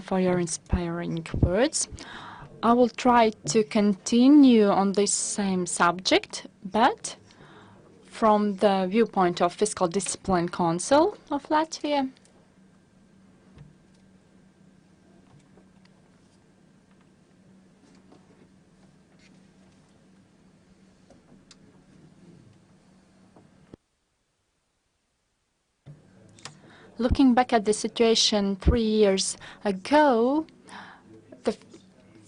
for your inspiring words. I will try to continue on this same subject, but from the viewpoint of Fiscal Discipline Council of Latvia. Looking back at the situation 3 years ago, the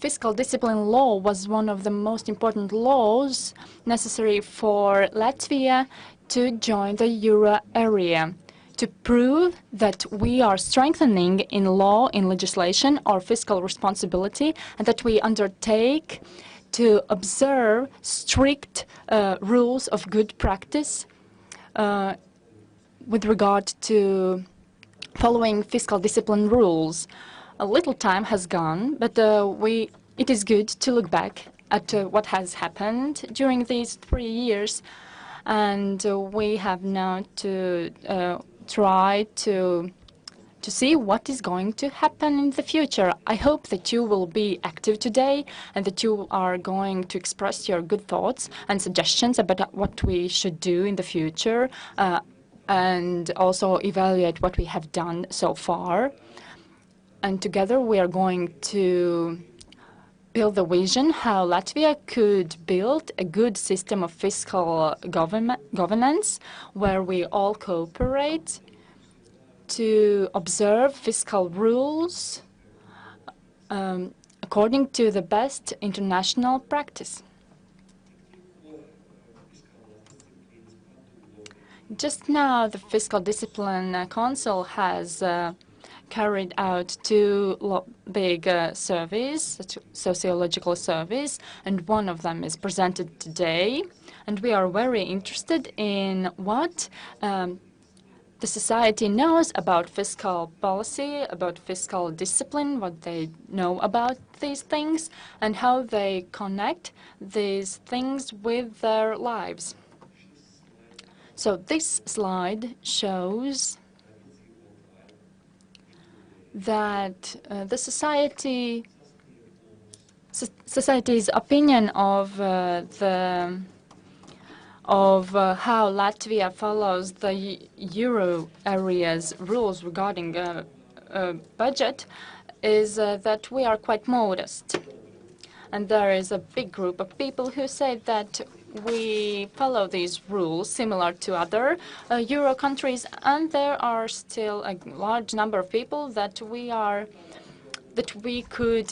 fiscal discipline law was one of the most important laws necessary for Latvia to join the euro area, to prove that we are strengthening in law, in legislation, our fiscal responsibility, and that we undertake to observe strict rules of good practice with regard to following fiscal discipline rules. A little time has gone, but it is good to look back at what has happened during these 3 years, and we have now to try to see what is going to happen in the future. I hope that you will be active today and that you are going to express your good thoughts and suggestions about what we should do in the future, and also evaluate what we have done so far. And together we are going to build a vision how Latvia could build a good system of fiscal governance where we all cooperate to observe fiscal rules according to the best international practice. Just now, the Fiscal Discipline Council has carried out two big surveys, sociological surveys, and one of them is presented today. And we are very interested in what the society knows about fiscal policy, about fiscal discipline, what they know about these things, and how they connect these things with their lives. So this slide shows that the society's opinion of how Latvia follows the euro area's rules regarding budget is that we are quite modest. And there is a big group of people who say that we follow these rules similar to other euro countries, and there are still a large number of people that we could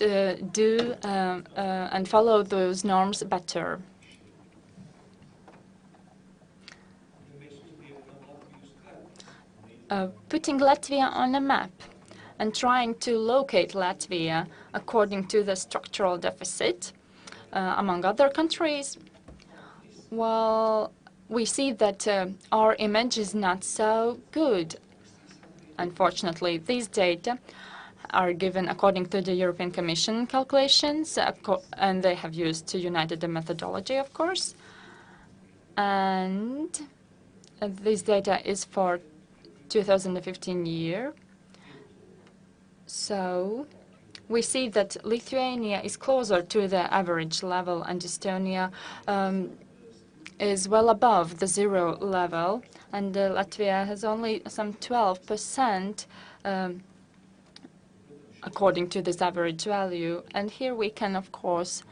do and follow those norms better. Putting Latvia on a map and trying to locate Latvia according to the structural deficit among other countries, well, we see that our image is not so good. Unfortunately, these data are given according to the European Commission calculations, and they have used the United methodology, of course. And this data is for 2015 year. So we see that Lithuania is closer to the average level, and Estonia is well above the zero level, and Latvia has only some 12% according to this average value. And here we can, of course,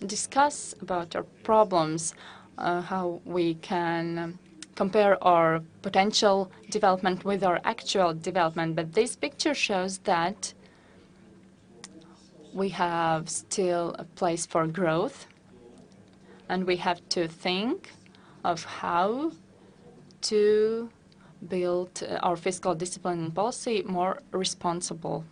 discuss about our problems, how we can compare our potential development with our actual development. But this picture shows that we have still a place for growth, and we have to think of how to build our fiscal discipline and policy more responsible.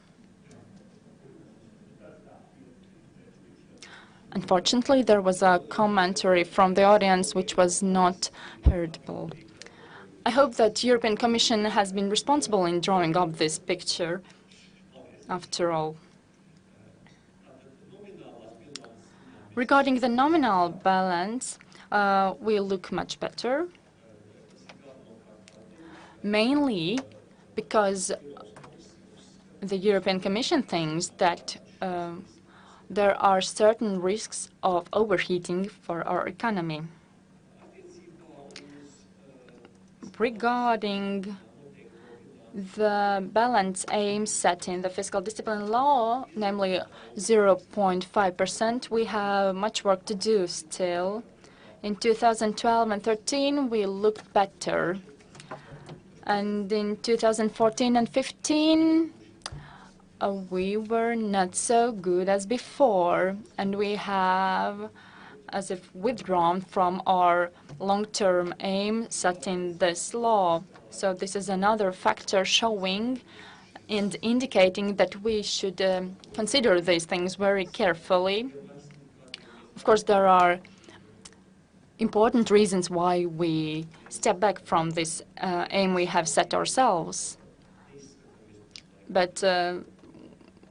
Unfortunately, there was a commentary from the audience which was not heardable. I hope that the European Commission has been responsible in drawing up this picture, after all. Regarding the nominal balance, we look much better, mainly because the European Commission thinks that there are certain risks of overheating for our economy. Regarding the balance aim set in the fiscal discipline law, namely 0.5%, we have much work to do still. In 2012 and 13, we looked better. And in 2014 and 15, we were not so good as before, and we have as if withdrawn from our long-term aim set in this law. So this is another factor showing and indicating that we should consider these things very carefully. Of course, there are important reasons why we step back from this aim we have set ourselves. But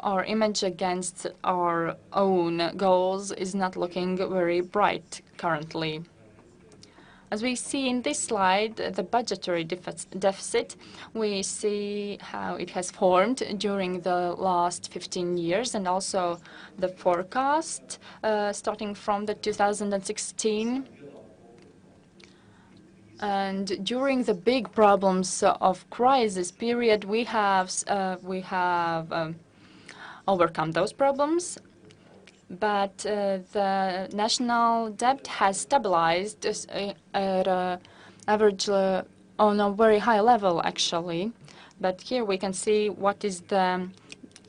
our image against our own goals is not looking very bright currently. As we see in this slide, the budgetary deficit, we see how it has formed during the last 15 years, and also the forecast starting from the 2016. And during the big problems of crisis period, we have overcome those problems, but the national debt has stabilized at an average on a very high level, actually. But here we can see what is the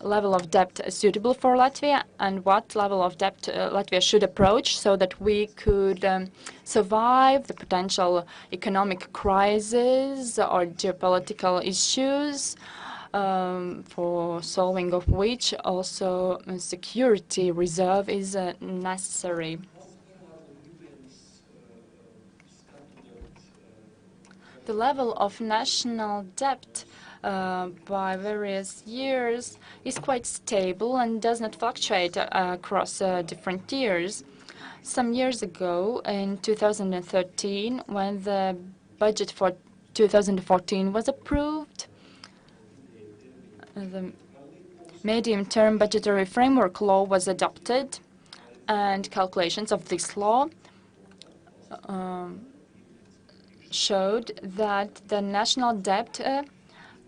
level of debt suitable for Latvia and what level of debt Latvia should approach so that we could survive the potential economic crisis or geopolitical issues, for solving of which also a security reserve is necessary. The level of national debt by various years is quite stable and does not fluctuate across different years. Some years ago, in 2013, when the budget for 2014 was approved, the medium-term budgetary framework law was adopted, and calculations of this law showed that the national debt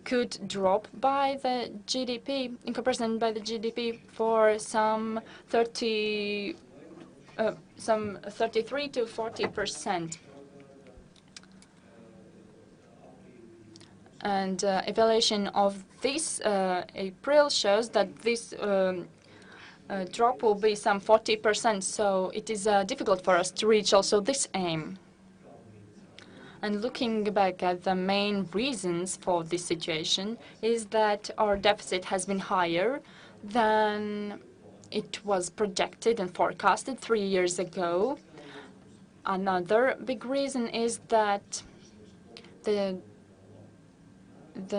could drop by the GDP, in comparison by the GDP, for some 33 to 40%. And evaluation of this April shows that this drop will be some 40%, so it is difficult for us to reach also this aim. And looking back at the main reasons for this situation is that our deficit has been higher than it was projected and forecasted 3 years ago. Another big reason is that the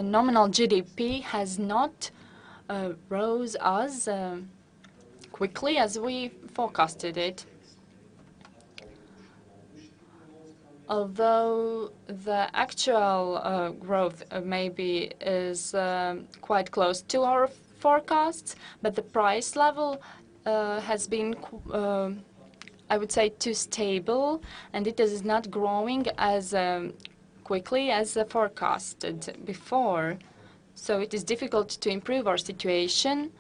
nominal GDP has not rose as quickly as we forecasted it. Although the actual growth maybe is quite close to our forecasts, but the price level has been, I would say, too stable, and it is not growing as quickly as forecasted before. So it is difficult to improve our situation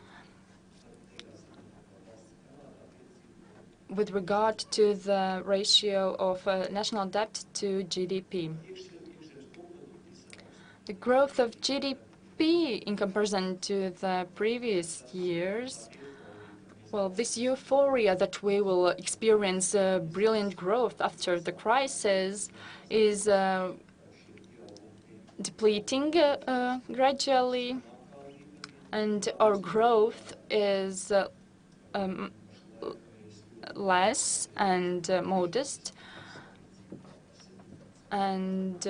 with regard to the ratio of national debt to GDP. The growth of GDP in comparison to the previous years, well, this euphoria that we will experience brilliant growth after the crisis is depleting gradually, and our growth is less and modest, and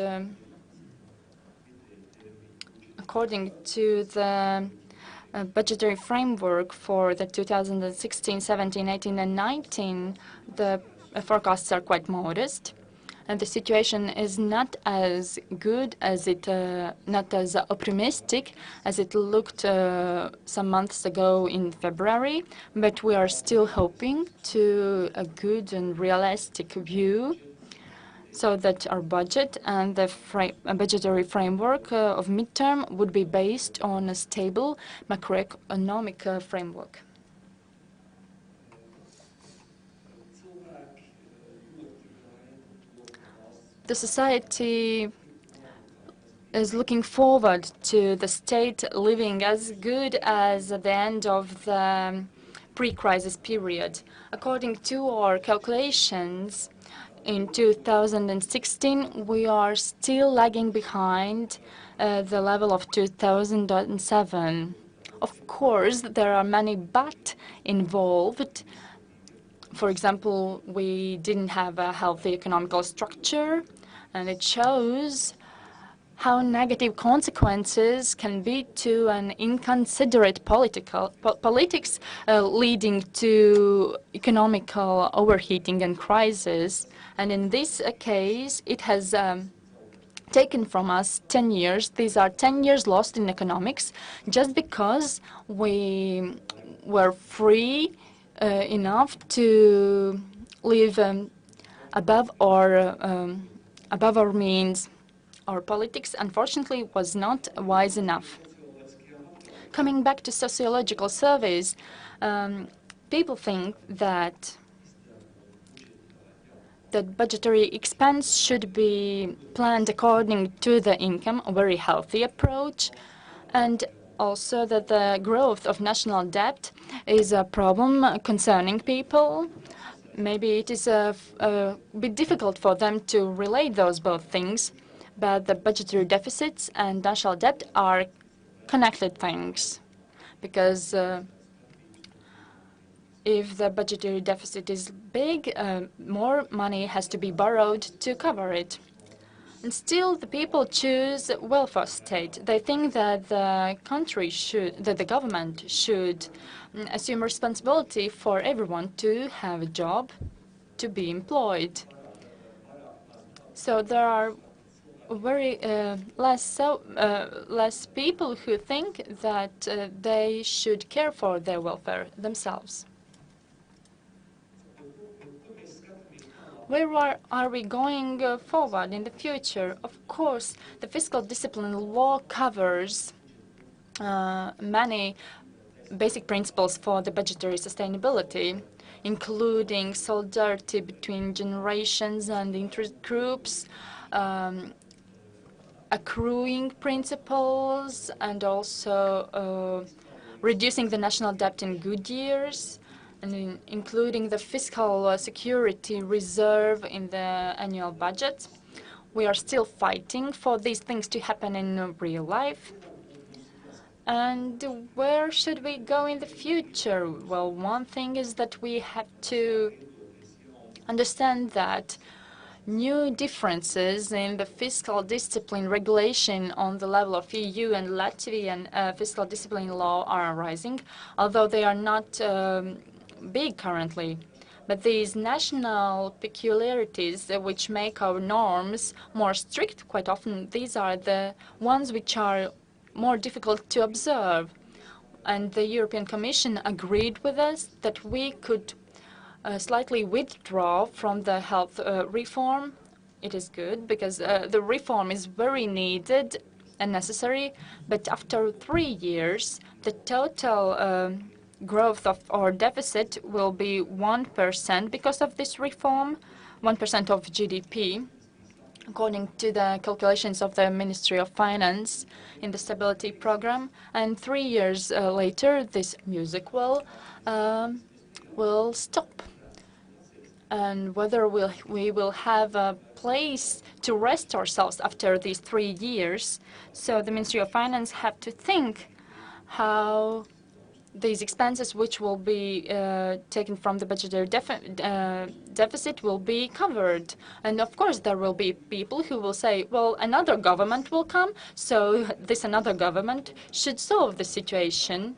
according to the budgetary framework for the 2016, 17, 18, and 19, the forecasts are quite modest. and the situation is not as good as not as optimistic as it looked some months ago in February, but we are still hoping to a good and realistic view so that our budget and the budgetary framework of midterm would be based on a stable macroeconomic framework. The society is looking forward to the state living as good as at the end of the pre-crisis period. According to our calculations, in 2016, we are still lagging behind the level of 2007. Of course, there are many but involved. For example, we didn't have a healthy economical structure, and it shows how negative consequences can be to an inconsiderate politics leading to economical overheating and crisis. And in this case, it has taken from us 10 years. These are 10 years lost in economics just because we were free enough to live above our means. Our politics, unfortunately, was not wise enough. Coming back to sociological surveys, people think that budgetary expense should be planned according to the income, a very healthy approach, and also that the growth of national debt is a problem concerning people. Maybe it is a bit difficult for them to relate those both things, but the budgetary deficits and national debt are connected things, because if the budgetary deficit is big, more money has to be borrowed to cover it. And still, the people choose welfare state. They think that the government should assume responsibility for everyone to have a job, to be employed. So there are very less people who think that they should care for their welfare themselves. Where are we going forward in the future? Of course, the fiscal discipline law covers many basic principles for the budgetary sustainability, including solidarity between generations and interest groups, accruing principles, and also reducing the national debt in good years, and including the fiscal security reserve in the annual budget. We are still fighting for these things to happen in real life. And where should we go in the future? Well, one thing is that we have to understand that new differences in the fiscal discipline regulation on the level of EU and Latvian fiscal discipline law are arising, although they are not big currently. But these national peculiarities which make our norms more strict, quite often these are the ones which are more difficult to observe. And the European Commission agreed with us that we could slightly withdraw from the health reform. It is good because the reform is very needed and necessary, but after 3 years, the total growth of our deficit will be 1% because of this reform, 1% of GDP, according to the calculations of the Ministry of Finance in the Stability Program. And 3 years later, this music will stop. And whether we will have a place to rest ourselves after these 3 years. So the Ministry of Finance have to think how these expenses which will be taken from the budgetary deficit will be covered. And of course there will be people who will say, well, another government will come, so this another government should solve the situation.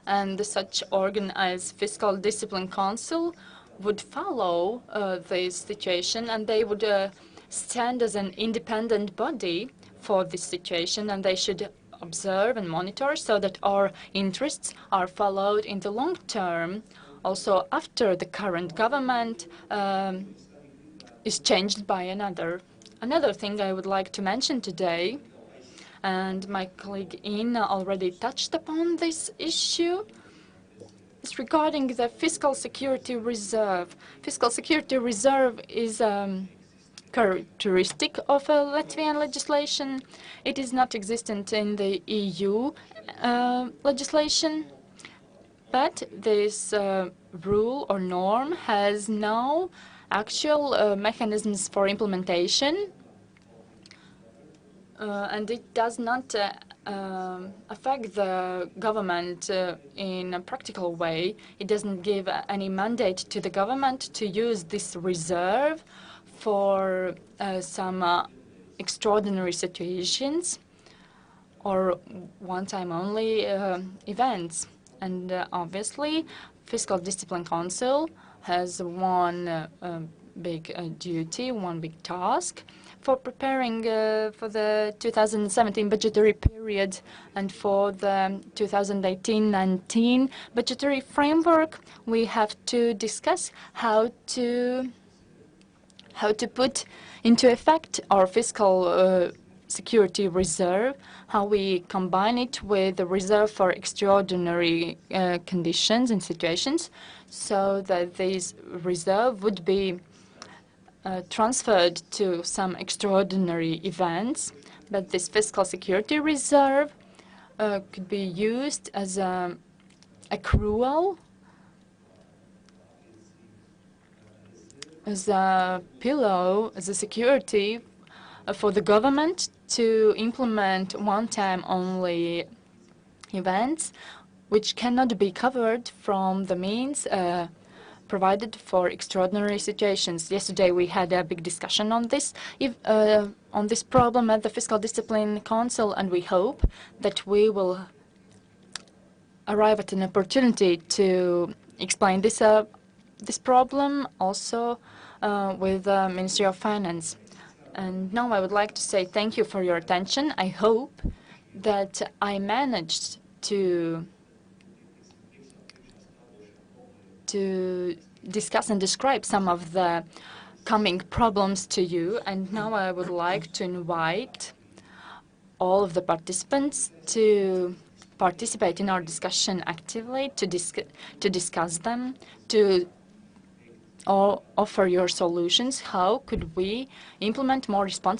And such organ as Fiscal Discipline Council would follow this situation, and they would stand as an independent body for this situation, and they should observe and monitor so that our interests are followed in the long term, also after the current government is changed by another. Another thing I would like to mention today, and my colleague Ina already touched upon this issue, is regarding the fiscal security reserve. Fiscal security reserve is characteristic of Latvian legislation. It is not existent in the EU legislation, but this rule or norm has no actual mechanisms for implementation, and it does not affect the government in a practical way. It doesn't give any mandate to the government to use this reserve for some extraordinary situations or one-time only events. And obviously, Fiscal Discipline Council has one big duty, one big task for preparing for the 2017 budgetary period and for the 2018-19 budgetary framework. We have to discuss how to put into effect our fiscal security reserve, how we combine it with the reserve for extraordinary conditions and situations, so that this reserve would be transferred to some extraordinary events. But this fiscal security reserve could be used as an accrual, as a pillow, as a security for the government to implement one-time only events which cannot be covered from the means provided for extraordinary situations. Yesterday we had a big discussion on this problem at the Fiscal Discipline Council, and we hope that we will arrive at an opportunity to explain this problem also with the Ministry of Finance. And now I would like to say thank you for your attention. I hope that I managed to discuss and describe some of the coming problems to you. And now I would like to invite all of the participants to participate in our discussion actively, to discuss them, to offer your solutions. How could we implement more responsible